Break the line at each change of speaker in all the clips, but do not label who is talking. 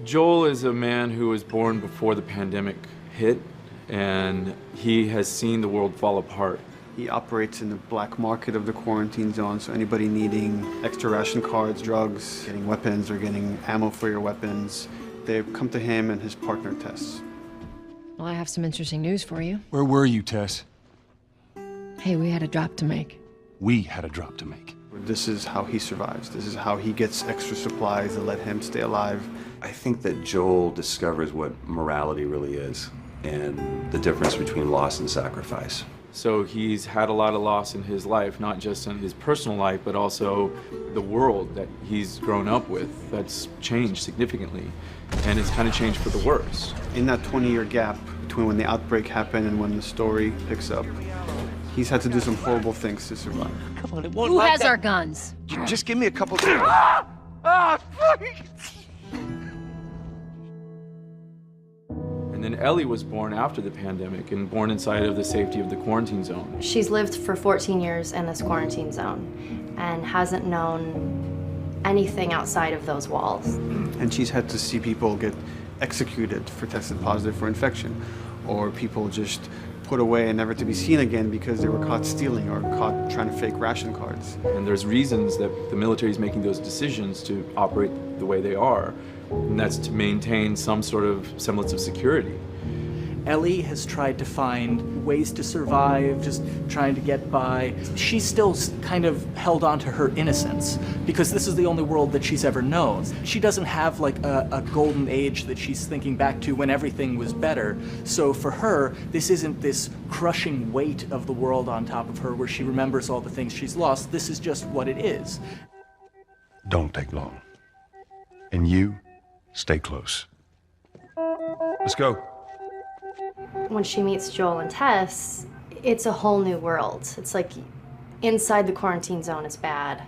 Joel is a man who was born before the pandemic hit, and he has seen the world fall apart.
He operates in the black market of the quarantine zone, so anybody needing extra ration cards, drugs, getting weapons, or getting ammo for your weapons, they come to him and his partner, Tess.
Well, I have some interesting news for you.
Where were you, Tess?
Hey, we had a drop to make.
We had a drop to make.
This is how he survives. This is how he gets extra supplies that let him stay alive.
I think that Joel discovers what morality really is and the difference between loss and sacrifice.
So he's had a lot of loss in his life, not just in his personal life, but also the world that he's grown up with that's changed significantly. And it's kind of changed for the worse.
In that 20-year gap between when the outbreak happened and when the story picks up, he's had to do some horrible things to survive.
Come on, it won't
Who
like
has
that.
our guns?
Just give me a couple.
And then Ellie was born after the pandemic and born inside of the safety of the quarantine zone.
She's lived for 14 years in this quarantine zone and hasn't known anything outside of those walls.
And she's had to see people get executed for tested positive for infection, or people just put away and never to be seen again because they were caught stealing or caught trying to fake ration cards.
And there's reasons that the military is making those decisions to operate the way they are, and that's to maintain some sort of semblance of security.
Ellie has tried to find ways to survive, just trying to get by. She's still kind of held on to her innocence because this is the only world that she's ever known. She doesn't have like a golden age that she's thinking back to when everything was better. So for her, this isn't this crushing weight of the world on top of her where she remembers all the things she's lost. This is just what it is.
Don't take long. And you, stay close. Let's go.
When she meets Joel and Tess, it's a whole new world. It's like inside the quarantine zone is bad,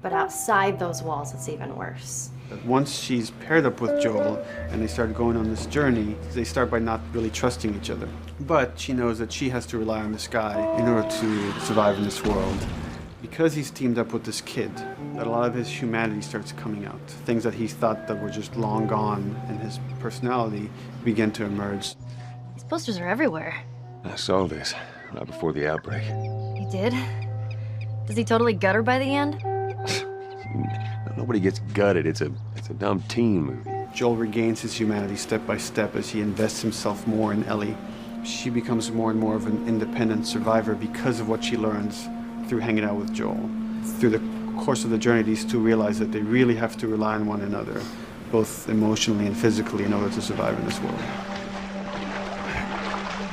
but outside those walls it's even worse.
Once she's paired up with Joel and they start going on this journey, they start by not really trusting each other. But she knows that she has to rely on this guy in order to survive in this world. Because he's teamed up with this kid, that a lot of his humanity starts coming out. Things that he thought that were just long gone in his personality begin to emerge.
These posters are everywhere.
I saw this, right before the outbreak.
You did? Does he totally gut her by the end?
Nobody gets gutted. It's a dumb teen movie.
Joel regains his humanity step by step as he invests himself more in Ellie. She becomes more and more of an independent survivor because of what she learns through hanging out with Joel. Through the course of the journey, these two realize that they really have to rely on one another, both emotionally and physically, in order to survive in this world.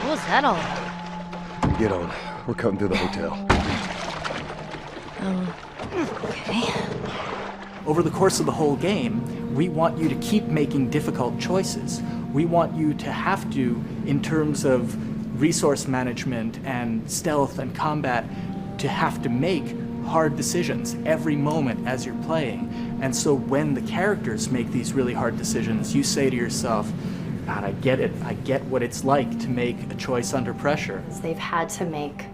What was that all about?
Get on. We're cutting through the hotel.
Okay.
Over the course of the whole game, we want you to keep making difficult choices. We want you to have to, in terms of resource management and stealth and combat, to have to make hard decisions every moment as you're playing. And so when the characters make these really hard decisions, you say to yourself, God, I get it. I get what it's like to make a choice under pressure.
They've had to make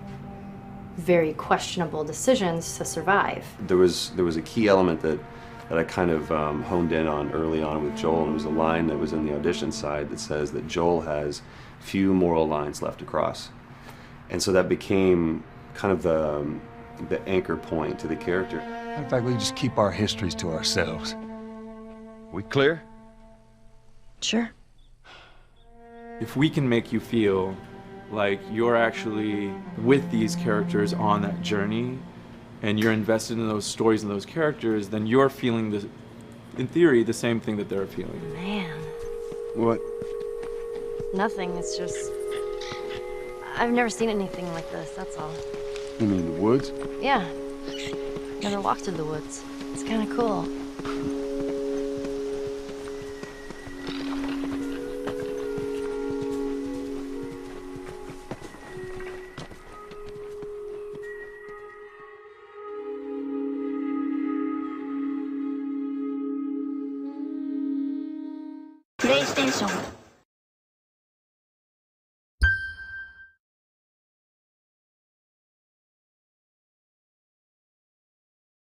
very questionable decisions to survive.
There was a key element that I kind of honed in on early on with Joel, and it was a line that was in the audition side that says that Joel has few moral lines left to cross. And so that became kind of the anchor point to the character.
In fact, we just keep our histories to ourselves.
We clear?
Sure.
If we can make you feel like you're actually with these characters on that journey and you're invested in those stories and those characters, then you're feeling, in theory, the same thing that they're feeling.
Man.
What?
Nothing. It's just... I've never seen anything like this, that's all.
You mean the woods?
Yeah. Never walked through the woods. It's kind of cool.
プレイステーション